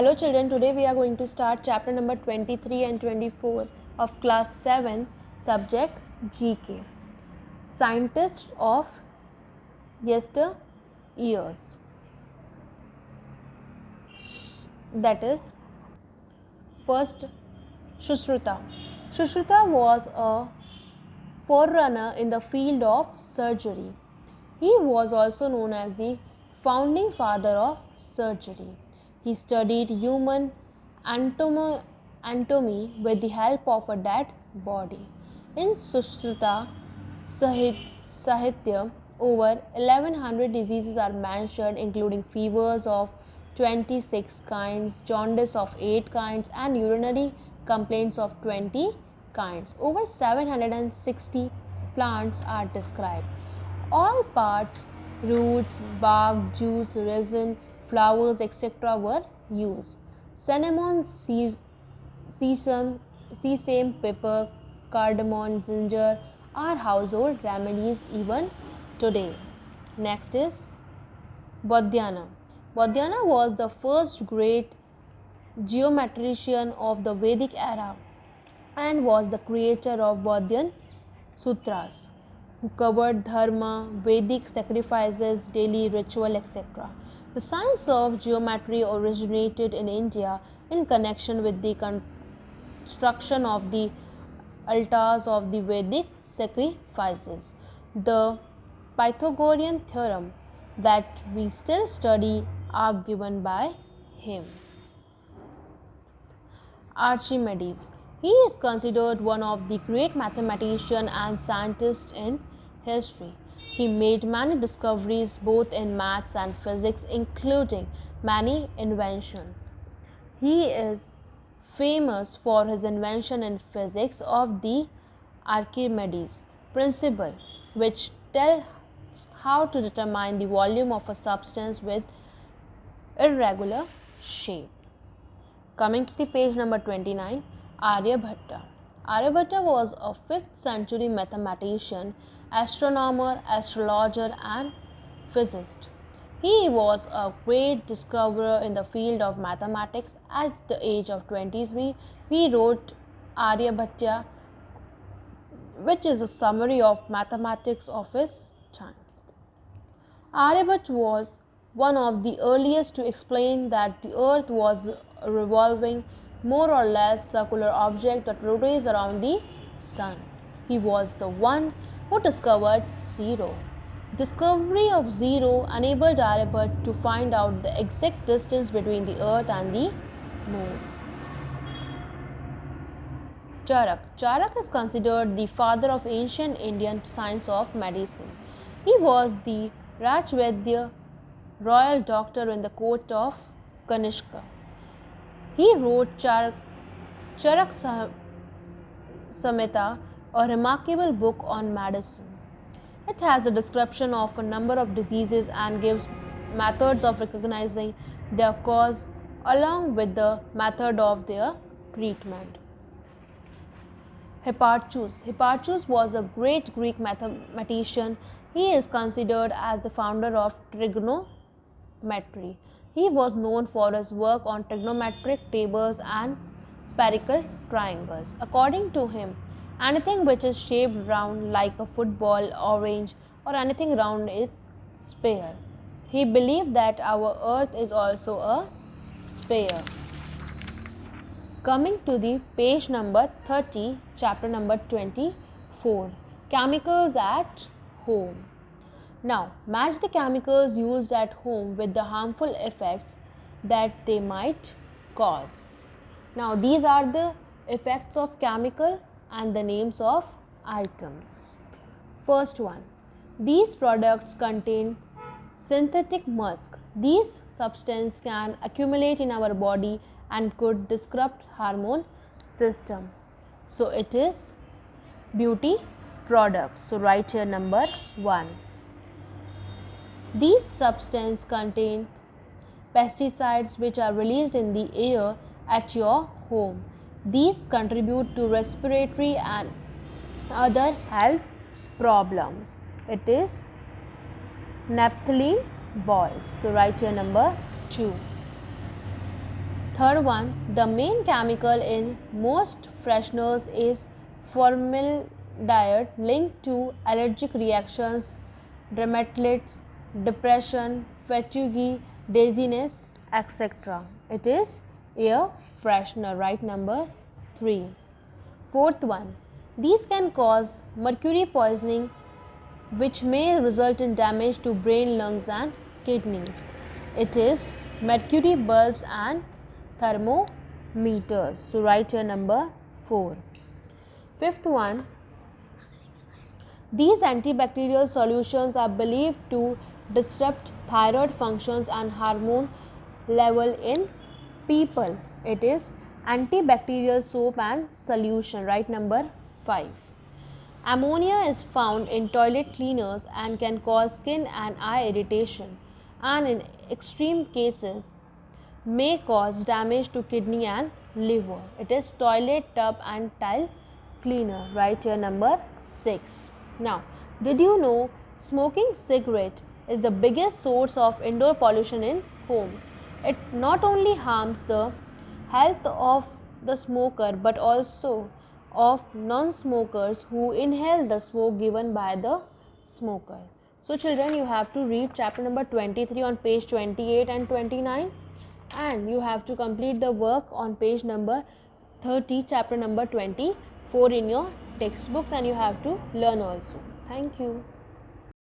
Hello children, today we are going to start chapter number 23 and 24 of class 7 subject GK. Scientists of yesteryears. That is, first Sushruta. Sushruta was a forerunner in the field of surgery. He was also known as the founding father of surgery. He studied human anatomy with the help of a dead body. In Sushruta Sahitya, over 1100 diseases are mentioned, including fevers of 26 kinds, jaundice of 8 kinds, and urinary complaints of 20 kinds. Over 760 plants are described. All parts, roots, bark, juice, resin, flowers, etc. were used. Cinnamon, sesame, pepper, cardamom, ginger are household remedies even today. Next is Bodhyana. Bodhyana was the first great geometrician of the Vedic era and was the creator of Bodhyan Sutras, who covered dharma, Vedic sacrifices, daily ritual, etc. The science of geometry originated in India in connection with the construction of the altars of the Vedic sacrifices. The Pythagorean theorem that we still study are given by him. Archimedes. He is considered one of the great mathematicians and scientists in history. He made many discoveries both in maths and physics, including many inventions. He is famous for his invention in physics of the Archimedes principle, which tells how to determine the volume of a substance with irregular shape. Coming to the page number 29, Aryabhatta. Aryabhatta was a 5th century mathematician, astronomer, astrologer and physicist. He was a great discoverer in the field of mathematics. At the age of 23, he wrote Aryabhatta, which is a summary of mathematics of his time. Aryabhatta was one of the earliest to explain that the earth was a revolving, more or less circular object that rotates around the sun. He was the one who discovered zero. Discovery of zero enabled Aryabhatta to find out the exact distance between the earth and the moon. Charak. Charak is considered the father of ancient Indian science of medicine. He was the Rajvaidya, royal doctor in the court of Kanishka. He wrote Charak Samhita, a remarkable book on medicine. It has a description of a number of diseases and gives methods of recognizing their cause along with the method of their treatment. Hipparchus. Hipparchus was a great Greek mathematician. He is considered as the founder of trigonometry. He was known for his work on trigonometric tables and spherical triangles. According to him, anything which is shaped round like a football, orange, or anything round is sphere. He believed that our earth is also a sphere. Coming to the page number 30, chapter number 24, chemicals at home. Now, match the chemicals used at home with the harmful effects that they might cause. Now, these are the effects of chemical and the names of items. First one, these products contain synthetic musk. These substances can accumulate in our body and could disrupt hormone system. So, it is beauty products. So, write here number 1. These substances contain pesticides which are released in the air at your home. These contribute to respiratory and other health problems. It is naphthalene balls. So, write here number 2. Third one, the main chemical in most fresheners is formaldehyde, linked to allergic reactions, dermatitis, depression, fatigue, dizziness, etc. It is air freshener, right? Number 3. Fourth one, these can cause mercury poisoning, which may result in damage to brain, lungs, and kidneys. It is mercury bulbs and thermometers. So write your number 4. Fifth one, these antibacterial solutions are believed to disrupt thyroid functions and hormone level in people. It is antibacterial soap and solution. Right? Number 5. Ammonia is found in toilet cleaners and can cause skin and eye irritation, and in extreme cases may cause damage to kidney and liver. It is toilet tub and tile cleaner. Write here number 6. Now, did you know smoking cigarette is the biggest source of indoor pollution in homes? It not only harms the health of the smoker but also of non-smokers who inhale the smoke given by the smoker. So children, you have to read chapter number 23 on page 28 and 29, and you have to complete the work on page number 30, chapter number 24 in your textbooks, and you have to learn also. Thank you.